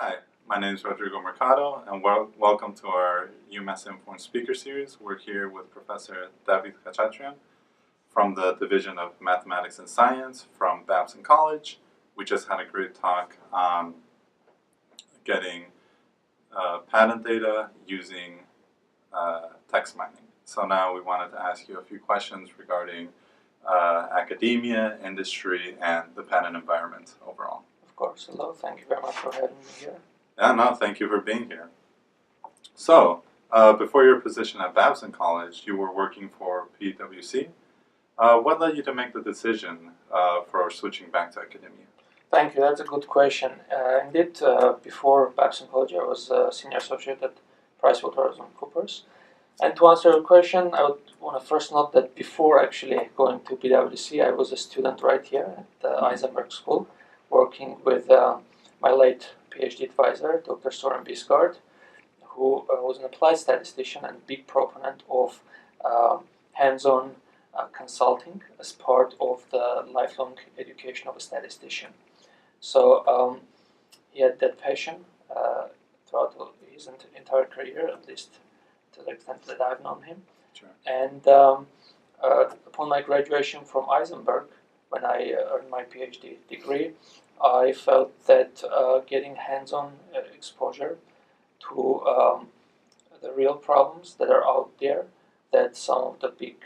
Hi, my name is Rodrigo Mercado, and welcome to our UMass Informed Speaker Series. We're here with Professor Davit Khachatryan from the Division of Mathematics and Science from Babson College. We just had a great talk on getting patent data using text mining. So now we wanted to ask you a few questions regarding academia, industry, and the patent environment overall. Of course. Hello. Thank you very much for having me here. Yeah, no, thank you for being here. So, before your position at Babson College, you were working for PwC. What led you to make the decision for switching back to academia? Thank you. That's a good question. Indeed, before Babson College, I was a senior associate at PricewaterhouseCoopers. And to answer your question, I would want to first note that before actually going to PwC, I was a student right here at the Eisenberg School, working with my late Ph.D. advisor, Dr. Soren Bisgaard, who was an applied statistician and big proponent of hands-on consulting as part of the lifelong education of a statistician. So he had that passion throughout his entire career, at least to the extent that I've known him. Sure. And upon my graduation from Eisenberg, when I earned my PhD degree, I felt that getting hands-on exposure to the real problems that are out there that some of the big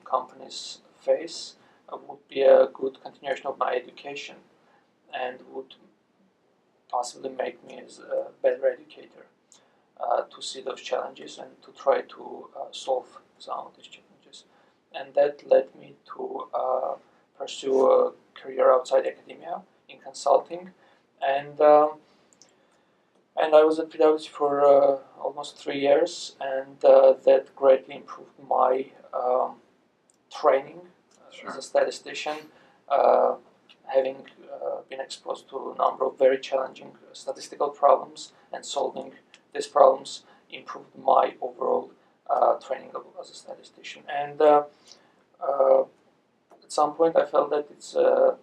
companies face would be a good continuation of my education and would possibly make me as a better educator to see those challenges and to try to solve some of these challenges. And that led me to pursue a career outside academia in consulting, and I was at PwC for almost 3 years, and that greatly improved my training as a statistician, having been exposed to a number of very challenging statistical problems, and solving these problems improved my overall training as a statistician. And at some point I felt that it's a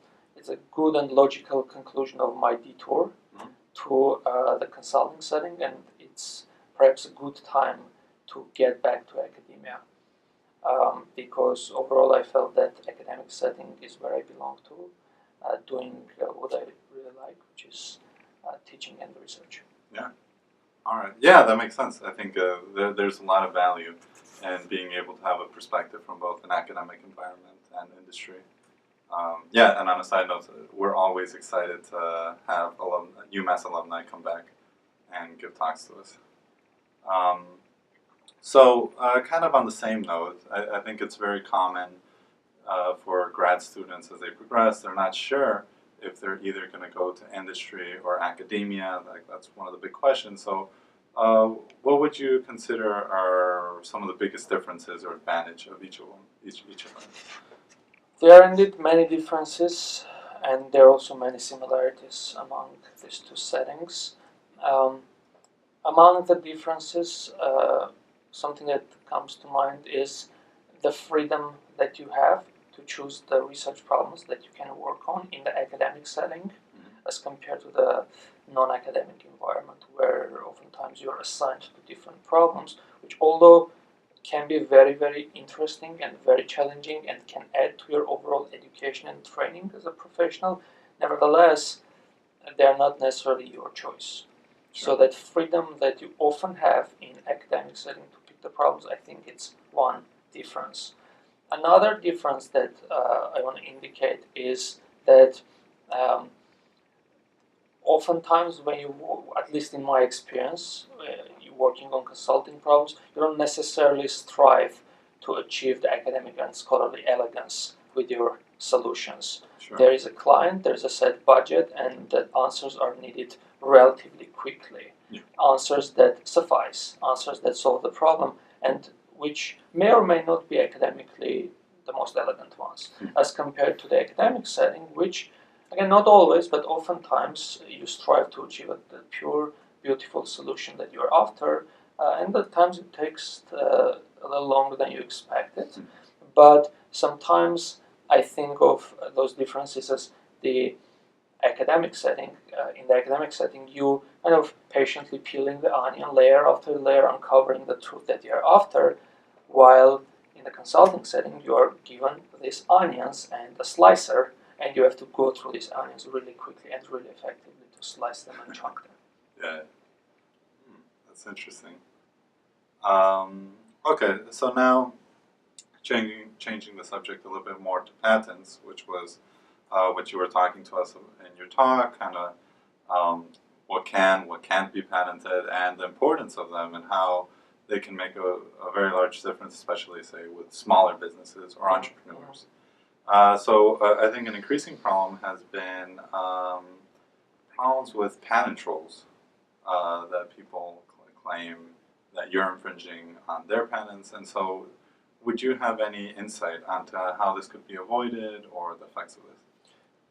good and logical conclusion of my detour to the consulting setting, and it's perhaps a good time to get back to academia, because overall I felt that academic setting is where I belong to, doing what I really like, which is teaching and research. Yeah. All right. Yeah, that makes sense. I think there's a lot of value in being able to have a perspective from both an academic environment and industry. Yeah, and on a side note, we're always excited to have UMass alumni come back and give talks to us. So, kind of on the same note, I think it's very common for grad students as they progress, they're not sure if they're either going to go to industry or academia. Like, that's one of the big questions. So, what would you consider are some of the biggest differences or advantage of each of them? There are indeed many differences, and there are also many similarities among these two settings. Among the differences, something that comes to mind is the freedom that you have to choose the research problems that you can work on in the academic setting, as compared to the non-academic environment, where oftentimes you're assigned to different problems, which, although can be very, very interesting and very challenging and can add to your overall education and training as a professional, nevertheless, they are not necessarily your choice. Sure. So that freedom that you often have in academic setting to pick the problems, I think it's one difference. Another difference that I want to indicate is that oftentimes when you, at least in my experience, you're working on consulting problems, you don't necessarily strive to achieve the academic and scholarly elegance with your solutions. Sure. There is a client, there's a set budget, and the answers are needed relatively quickly. Yeah. Answers that suffice, answers that solve the problem, and which may or may not be academically the most elegant ones, as compared to the academic setting, which, again, not always, but oftentimes you strive to achieve the pure, beautiful solution that you're after, and at times it takes a little longer than you expected. But sometimes I think of those differences as the academic setting. In the academic setting, you kind of patiently peeling the onion layer after layer, uncovering the truth that you're after, while in the consulting setting, you are given these onions and a slicer, and you have to go through these onions really quickly and really effectively to slice them and chunk them. Yeah, that's interesting. Okay, so now changing the subject a little bit more to patents, which was what you were talking to us in your talk, kind of what can't be patented, and the importance of them, and how they can make a very large difference, especially, say, with smaller businesses or entrepreneurs. So I think an increasing problem has been problems with patent trolls, that people claim that you're infringing on their patents. And so would you have any insight onto how this could be avoided or the effects of this?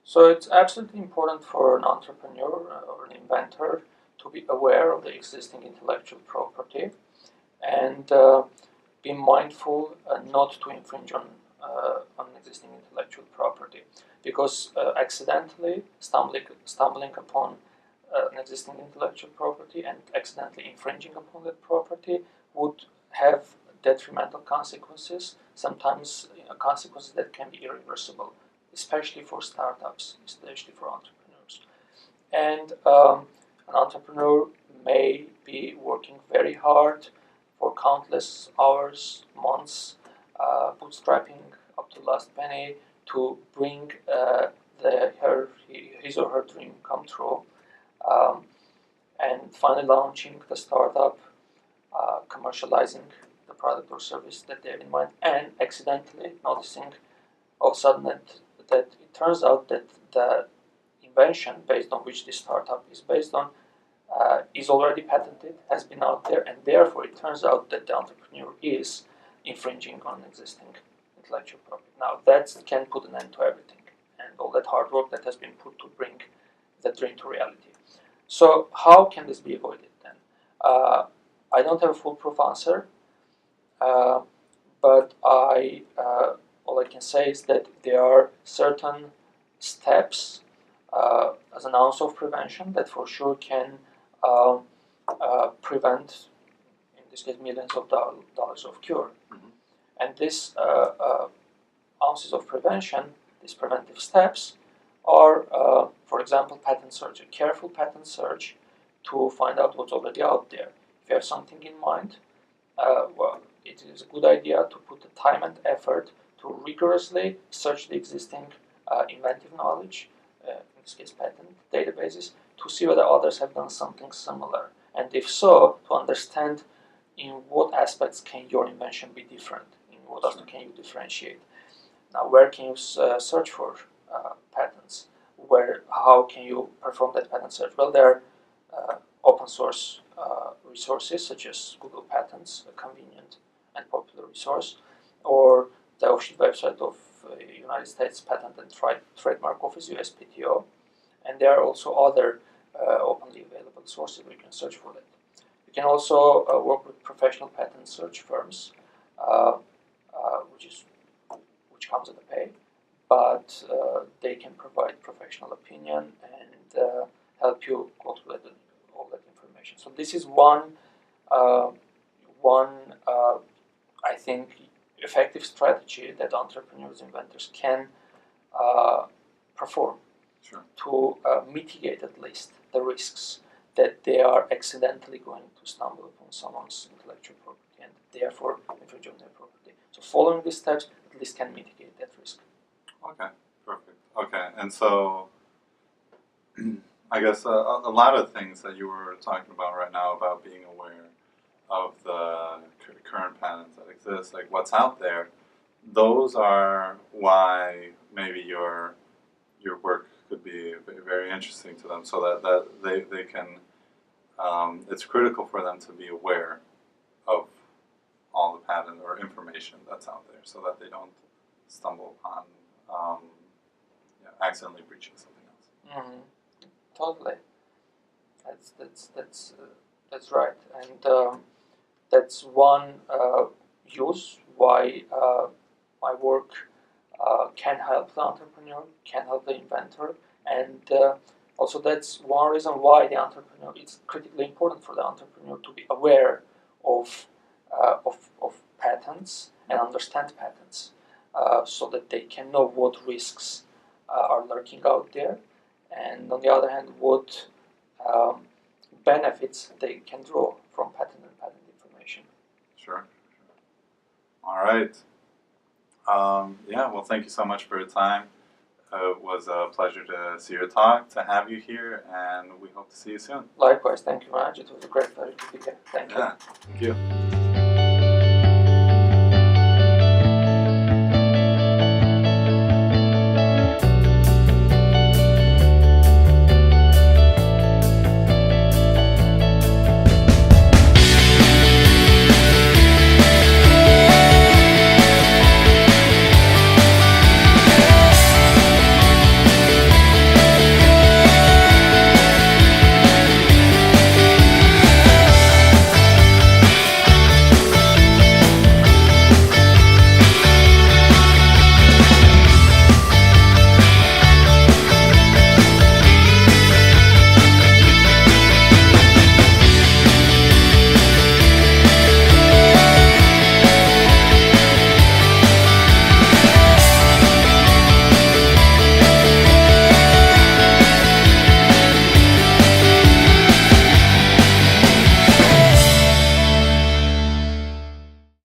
So it's absolutely important for an entrepreneur or an inventor to be aware of the existing intellectual property and be mindful not to infringe on existing intellectual property, because accidentally stumbling upon an existing intellectual property and accidentally infringing upon that property would have detrimental consequences, sometimes consequences that can be irreversible, especially for startups, especially for entrepreneurs. And an entrepreneur may be working very hard for countless hours, months, bootstrapping up to last penny to bring his or her dream come true, and finally launching the startup, commercializing the product or service that they have in mind, and accidentally noticing all of a sudden that it turns out that the invention based on which this startup is based on is already patented, has been out there, and therefore it turns out that the entrepreneur is infringing on existing intellectual property. Now that can put an end to everything and all that hard work that has been put to bring the dream to reality. So how can this be avoided then? I don't have a foolproof answer, but all I can say is that there are certain steps as an ounce of prevention that for sure can prevent, in this case, millions of dollars of cure. Mm-hmm. And these ounces of prevention, these preventive steps, are, for example, patent search, a careful patent search to find out what's already out there. If you have something in mind, well, it is a good idea to put the time and effort to rigorously search the existing inventive knowledge, in this case patent databases, to see whether others have done something similar. And if so, to understand in what aspects can your invention be different, in what aspects can you differentiate. Now, where can you search for patents? How can you perform that patent search? Well, there are open source resources such as Google Patents, a convenient and popular resource, or the official website of United States Patent and Trademark Office, USPTO, and there are also other openly available sources where you can search for that. You can also work with professional patent search firms, which comes at a pay, but they can provide professional opinion and help you go through all that information. So this is one I think effective strategy that entrepreneurs, inventors can perform. Sure. To mitigate at least the risks that they are accidentally going to stumble upon someone's intellectual property and therefore infringe on their property. So following these steps at least can mitigate that risk. Okay, perfect. Okay, and so I guess a lot of things that you were talking about right now about being aware of the current patents that exist, like what's out there, those are why maybe your work could be very interesting to them, so that they can, it's critical for them to be aware of all the patent or information that's out there, so that they don't stumble upon accidentally breaching something else. Mm-hmm. Totally. That's right, and that's one use why my work can help the entrepreneur, can help the inventor, and Also, that's one reason why the entrepreneur, it's critically important for the entrepreneur to be aware of patents and understand patents, so that they can know what risks are lurking out there, and on the other hand, what benefits they can draw from patent and patent information. Sure. All right. Yeah, well, thank you so much for your time. It was a pleasure to see your talk, to have you here, and we hope to see you soon. Likewise, thank you very much. It was a great pleasure to be here. Thank you. Yeah, thank you.